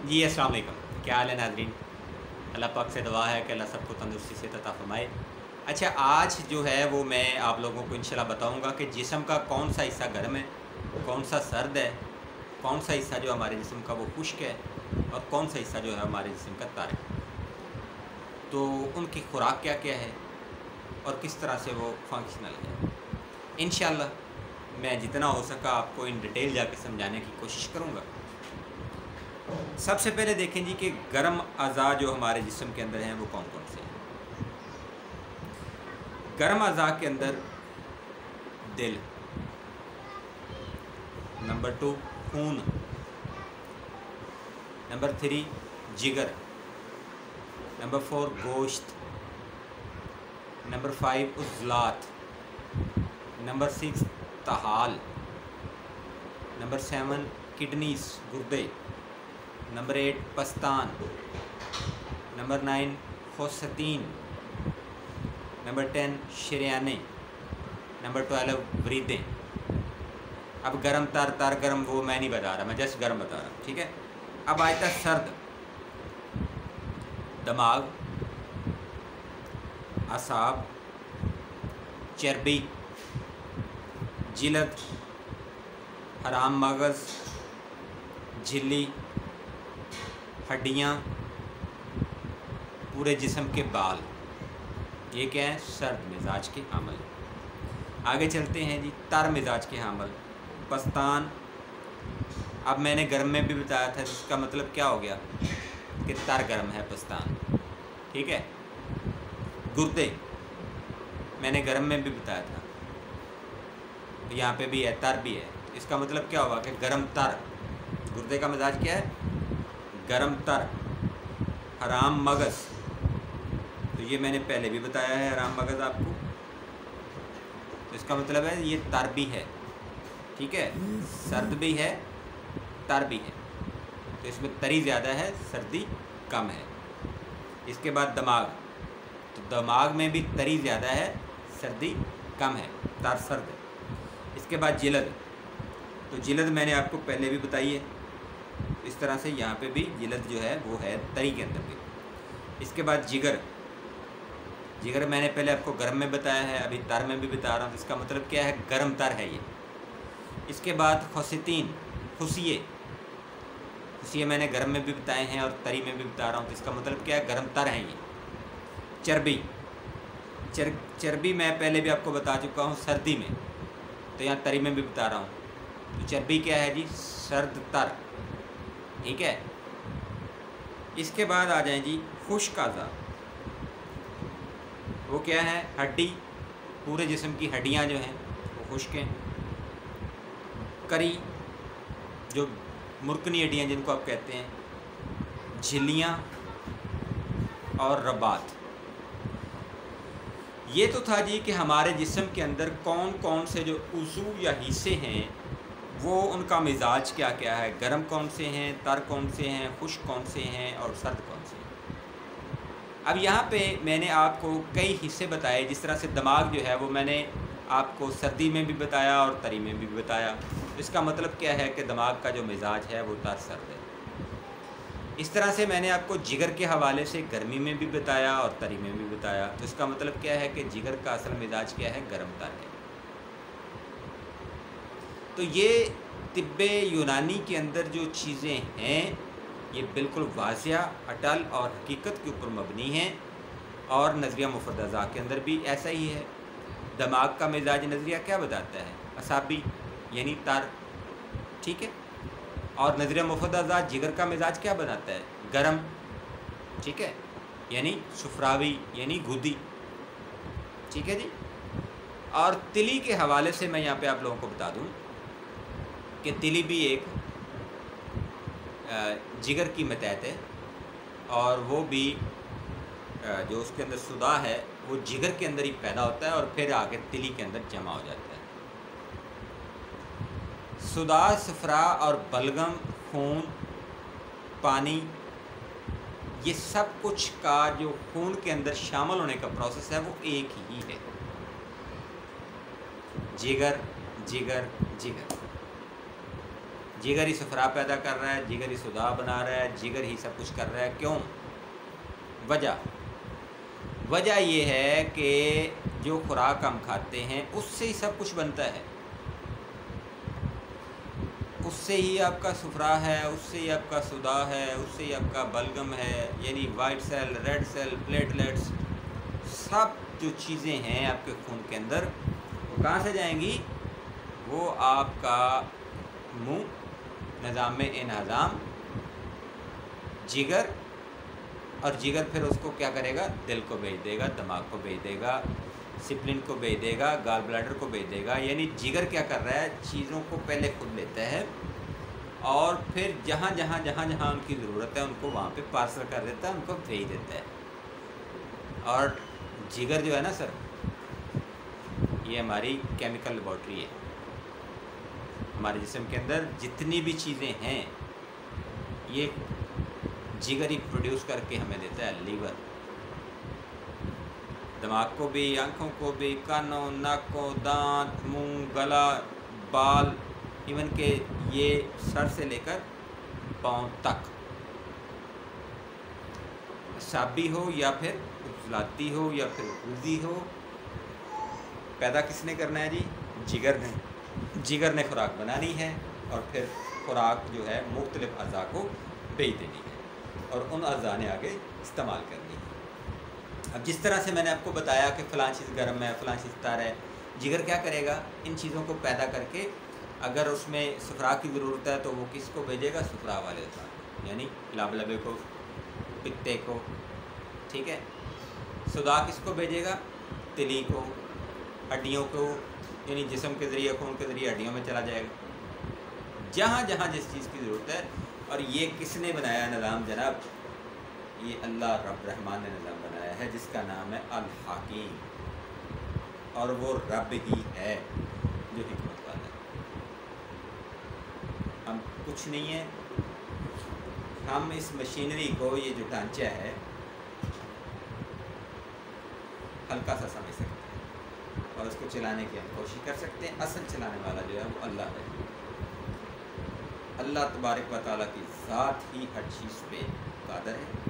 जी अस्सलाम वालेकुम, क्या हाल है नाज़रीन। अल्लाह पाक से दुआ है कि अल्लाह सबको तंदुरुस्ती से अता फरमाए। अच्छा, आज जो है वो मैं आप लोगों को इंशाल्लाह बताऊंगा कि जिस्म का कौन सा हिस्सा गर्म है, कौन सा सर्द है, कौन सा हिस्सा जो हमारे जिस्म का वो खुश्क है और कौन सा हिस्सा जो है हमारे जिस्म का तर है। तो उनकी खुराक क्या क्या है और किस तरह से वो फंक्शनल है। इंशाल्लाह मैं जितना हो सका आपको इन डिटेल जाके समझाने की कोशिश करूँगा। सबसे पहले देखें जी कि गर्म अज़ा जो हमारे जिस्म के अंदर हैं वो कौन कौन से हैं। गर्म अज़ा के अंदर दिल, नंबर 2 खून, नंबर 3 जिगर, नंबर 4 गोश्त, नंबर 5 उज़लात, नंबर 6 तहाल, नंबर 7 किडनीस गुर्दे, नंबर 8 पस्तान, नंबर 9 खोसतीन, नंबर 10 शरियाने, नंबर 12 वरीदें। अब गरम तर गरम वो मैं नहीं बता रहा, मैं जस्ट गरम बता रहा हूँ, ठीक है। अब आता सर्द, दिमाग, असाब, चर्बी, जिलद, हराम मगज़, झिल्ली, हड्डियाँ, पूरे जिस्म के बाल, ये क्या है, सर्द मिजाज के हामल। आगे चलते हैं जी, तर मिजाज के हामल, पस्तान। अब मैंने गर्म में भी बताया था, इसका मतलब क्या हो गया कि तर गर्म है पस्तान, ठीक है। गुर्दे मैंने गर्म में भी बताया था, तो यहाँ पे भी है, तर भी है, इसका मतलब क्या हुआ कि गर्म तर। गुर्दे का मिजाज क्या है, गरम तर। हराम मगज़, तो ये मैंने पहले भी बताया है, हराम मगज़ आपको, तो इसका मतलब है ये तर भी है, ठीक है, सर्द भी है, तर भी है, तो इसमें तरी ज़्यादा है, सर्दी कम है। इसके बाद दिमाग, तो दिमाग में भी तरी ज़्यादा है, सर्दी कम है, तर सर्द है। इसके बाद जिलद, तो जिलद मैंने आपको पहले भी बताई है, इस तरह से यहाँ पे भी जिलद जो है वो है तरी के अंदर भी। इसके बाद जिगर, जिगर मैंने पहले आपको गर्म में बताया है, अभी तर में भी बता रहा हूँ, तो इसका मतलब क्या है, गर्म तर है ये। इसके बाद खुसतीन, खुशिये, खुशिये मैंने गर्म में भी बताए हैं और तरी में भी बता रहा हूँ, तो इसका मतलब क्या है, गर्म तर है ये। चर्बी, चर्बी मैं पहले भी आपको बता चुका हूँ सर्दी में, तो यहाँ तरी में भी बता रहा हूँ। तो चर्बी क्या है जी, सर्द तर, ठीक है। इसके बाद आ जाएं जी खुश्क अज़ा, वो क्या है, हड्डी, पूरे जिस्म की हड्डियाँ जो हैं वो खुश्क हैं। करी, जो मुर्कनी हड्डियाँ जिनको आप कहते हैं, झिल्लियाँ और रबात। ये तो था जी कि हमारे जिस्म के अंदर कौन कौन से जो उज़ू या हिस्से हैं वो उनका मिजाज क्या क्या है, गर्म कौन से हैं, तर कौन से हैं, खुश्क कौन से हैं और सर्द कौन से हैं। अब यहाँ पे मैंने आपको कई हिस्से बताए, जिस तरह से दिमाग जो है वो मैंने आपको सर्दी में भी बताया और तरी में भी बताया, तो इसका मतलब क्या है कि दिमाग का जो मिजाज है वो तर सर्द है। इस तरह से मैंने आपको जिगर के हवाले से गर्मी में भी बताया और तरी में भी बताया, तो इसका मतलब क्या है कि जिगर का असल मिजाज क्या है, गर्म तर है। तो ये तिब्बे यूनानी के अंदर जो चीज़ें हैं ये बिल्कुल वाज़िया, अटल और हकीकत के ऊपर मबनी हैं, और नज़रिया मुफ़रद अज़ा के अंदर भी ऐसा ही है। दिमाग का मिजाज नज़रिया क्या बताता है, असाबी यानी तर, ठीक है, और नज़रिया मुफ़रद अज़ा जिगर का मिजाज क्या बनाता है, गरम, ठीक है, यानी सुफरावी यानी गुदी, ठीक है जी। और तिली के हवाले से मैं यहाँ पे आप लोगों को बता दूँ कि तिली भी एक जिगर की मतहत है, और वो भी जो उसके अंदर सुदा है वो जिगर के अंदर ही पैदा होता है और फिर आगे तिली के अंदर जमा हो जाता है। सुदा, सफरा और बलगम, खून, पानी, ये सब कुछ का जो खून के अंदर शामिल होने का प्रोसेस है वो एक ही है, जिगर जिगर जिगर। जिगर ही सफरा पैदा कर रहा है, जिगर ही सुधा बना रहा है, जिगर ही सब कुछ कर रहा है। क्यों? वजह ये है कि जो खुराक हम खाते हैं उससे ही सब कुछ बनता है, उससे ही आपका सफरा है, उससे ही आपका सुधा है, उससे ही आपका बलगम है, यानी white cell, red cell, platelets, सब जो चीज़ें हैं आपके खून के अंदर वो कहाँ से जाएंगी? वो आपका मुंह, निज़ाम इंहज़ाम, जिगर, और जिगर फिर उसको क्या करेगा? दिल को भेज देगा, दिमाग को भेज देगा, स्प्लीन को भेज देगा, गॉल ब्लैडर को भेज देगा। यानी जिगर क्या कर रहा है? चीज़ों को पहले खुद लेता है और फिर जहाँ जहाँ उनकी ज़रूरत है उनको वहाँ पे पार्सल कर देता है, उनको भेज देता है। और जिगर जो है ना सर, ये हमारी केमिकल लेबॉर्ट्री है। हमारे जिस्म के अंदर जितनी भी चीज़ें हैं ये जिगर ही प्रोड्यूस करके हमें देता है। लीवर, दिमाग को भी, आँखों को भी, कानों, नाकों, दांत, मुंह, गला, बाल, इवन के ये सर से लेकर पाँव तक, साबी हो या फिर उजलाती हो या फिर उल्दी हो, पैदा किसने करना है जी? जिगर ने। जिगर ने खुराक बनानी है और फिर खुराक जो है मुख्तलिफ अज़ा को भेज देनी है और उन अज़ा ने आगे इस्तेमाल करनी है। अब जिस तरह से मैंने आपको बताया कि फ़लाँ चीज़ गर्म है, फ़लाँ चीज़ तर है, जिगर क्या करेगा? इन चीज़ों को पैदा करके अगर उसमें सफरा की ज़रूरत है तो वो किसको भेजेगा? सफरा वाले अज़ा, यानी लाबलबे को, पित्ते को, ठीक है। सुधा किसको भेजेगा? तिली को, हड्डियों को, यानी जिस्म के ज़रिए, खून के ज़रिए हड्डियों में चला जाएगा, जहाँ जहाँ जिस चीज़ की ज़रूरत है। और ये किसने बनाया निज़ाम जनाब? ये अल्लाह रब रहमान ने निज़ाम बनाया है जिसका नाम है अल हकीम, और वो रब ही है जो हिकमत वाला है। हम कुछ नहीं है, हम इस मशीनरी को, ये जो ढांचा है, हल्का सा समझ सकते हैं और उसको चलाने की हम कोशिश कर सकते हैं। असल चलाने वाला जो है वो अल्लाह है। अल्लाह तबारक व तआला की ज़ात ही हर चीज़ पे कादर है।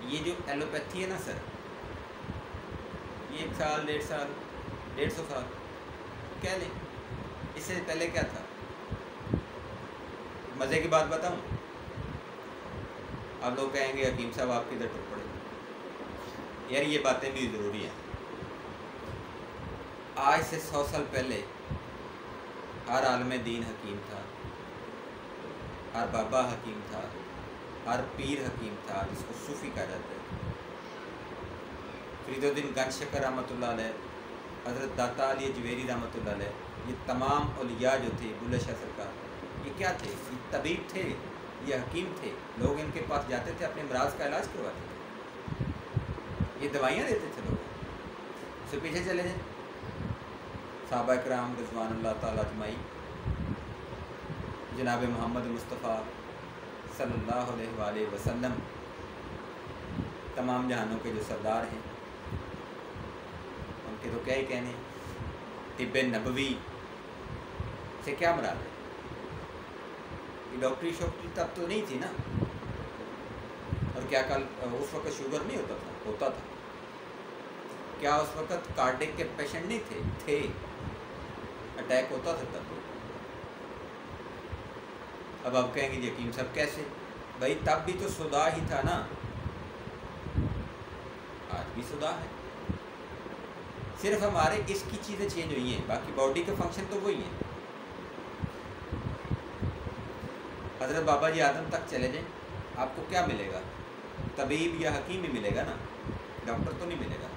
ये जो एलोपैथी है ना सर, ये 1 साल, 1.5 साल, 150 साल कह लें, इससे पहले क्या था? मज़े की बात बताऊं, आप लोग कहेंगे हकीम साहब आप किधर टूट पड़े। यार ये बातें भी ज़रूरी हैं। आज से 100 साल पहले हर आलम दीन हकीम था, हर बाबा हकीम था, हर पीर हकीम था, जिसको सूफ़ी कहा जाता है। फरीदुद्दीन गंजशकर रहमतुल्लाह अलैह, हज़रत दाता अली जवेरी रहमतुल्लाह अलैह, ये तमाम औलिया जो थे, बुल्ले शाह सरकार, ये क्या थे? ये तबीब थे, ये हकीम थे। लोग इनके पास जाते थे, अपने मराज का इलाज करवाते थे, ये दवाइयाँ देते थे लोग। उससे पीछे चले जाए, सहाबा इकराम रिज़वानुल्लाह ताला अजमाई, जनाब मोहम्मद मुस्तफ़ा सल्लल्लाहु अलैहि वसल्लम, तमाम जहानों के जो सरदार हैं, उनके तो क्या ही कहने। तिब्बे नबवी से क्या मराद है? ये डॉक्टरी शॉक्टरी तब तो नहीं थी ना। और क्या कल उस वक्त शुगर नहीं होता था? क्या उस वक्त कार्डिक के पेशेंट नहीं थे? अटैक होता था तब। अब आप कहेंगे यकीन सब कैसे? भाई तब भी तो सुधा ही था ना, आज भी सुधा है, सिर्फ हमारे इसकी चीज़ें चेंज हुई हैं, बाकी बॉडी के फंक्शन तो वही हैं। हज़रत बाबा जी आदम तक चले जाएं, आपको क्या मिलेगा? तबीब या हकीम ही मिलेगा ना, डॉक्टर तो नहीं मिलेगा।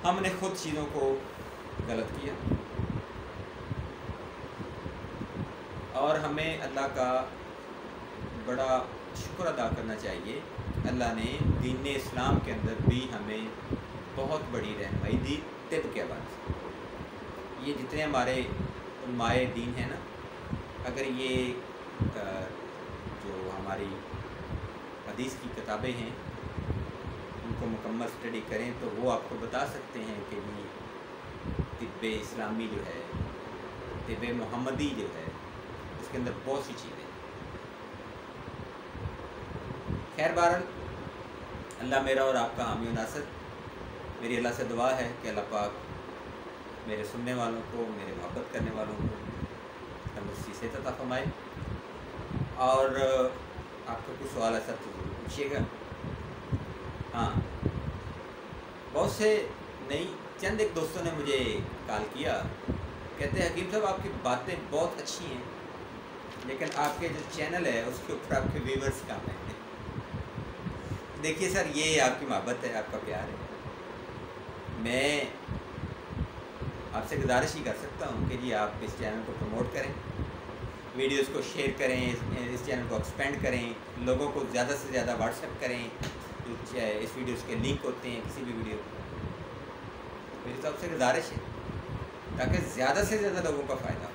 हमने खुद चीज़ों को गलत किया और हमें अल्लाह का बड़ा शुक्र अदा करना चाहिए। अल्लाह ने दीन इस्लाम के अंदर भी हमें बहुत बड़ी रहनुमाई दी तिब के बाद। ये जितने हमारे उलमाए दीन हैं ना, अगर ये जो हमारी हदीस की किताबें हैं उनको मुकम्मल स्टडी करें तो वो आपको बता सकते हैं कि طب اسلامی جو ہے، طب محمدی جو ہے، اس کے اندر بہت سی چیزیں. خیر بہرحال اللہ میرا اور آپ کا حامی و ناصر. میری اللہ سے دعا ہے کہ اللہ پاک میرے سننے والوں کو، میرے محبت کرنے والوں کو تندرستی صحت عطا فرمائے. اور آپ کا کچھ سوال ہے سر تو ضرور پوچھیے گا. ہاں، بہت سے چند ایک دوستوں نے مجھے کال کیا، کہتے ہیں حکیم صاحب آپ کی باتیں بہت اچھی ہیں، لیکن آپ کے جو چینل ہے اس کے اوپر آپ کے ویورز کم ہیں. دیکھیے سر، یہ آپ کی محبت ہے، آپ کا پیار ہے. میں آپ سے گزارش ہی کر سکتا ہوں کہ جی آپ اس چینل کو پروموٹ کریں، ویڈیوز کو شیئر کریں، اس چینل کو ایکسپینڈ کریں، لوگوں کو زیادہ سے زیادہ واٹس ایپ کریں. اس ویڈیوز کے لنک ہوتے ہیں کسی بھی ویڈیو، میری طرف سے گزارش ہے تاکہ زیادہ سے زیادہ لوگوں کا فائدہ ہو.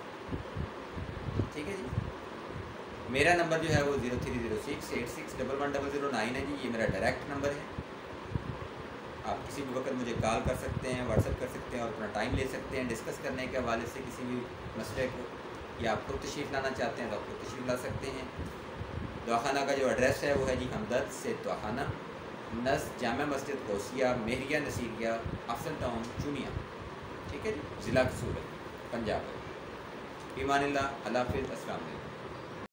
ٹھیک ہے جی. میرا نمبر جو ہے وہ 030686110009 ہے جی. یہ میرا ڈائریکٹ نمبر ہے. آپ کسی بھی وقت مجھے کال کر سکتے ہیں، واٹس ایپ کر سکتے ہیں اور اپنا ٹائم لے سکتے ہیں ڈسکس کرنے کے حوالے سے کسی بھی مسئلے کو، یا آپ خود تشریف لانا چاہتے ہیں تو آپ خود تشریف لا سکتے ہیں. دواخانہ کا جو ایڈریس ہے وہ ہے جی ہمدرد سے دواخانہ، نزد جامع مسجد غوثیہ، مہریہ نصیریہ، افضل ٹاؤن، چونیا. ٹھیک ہے جی. ضلع قصور ہے، پنجاب ہے. ایمان اللہ. اللہ حافظ. السلام علیکم.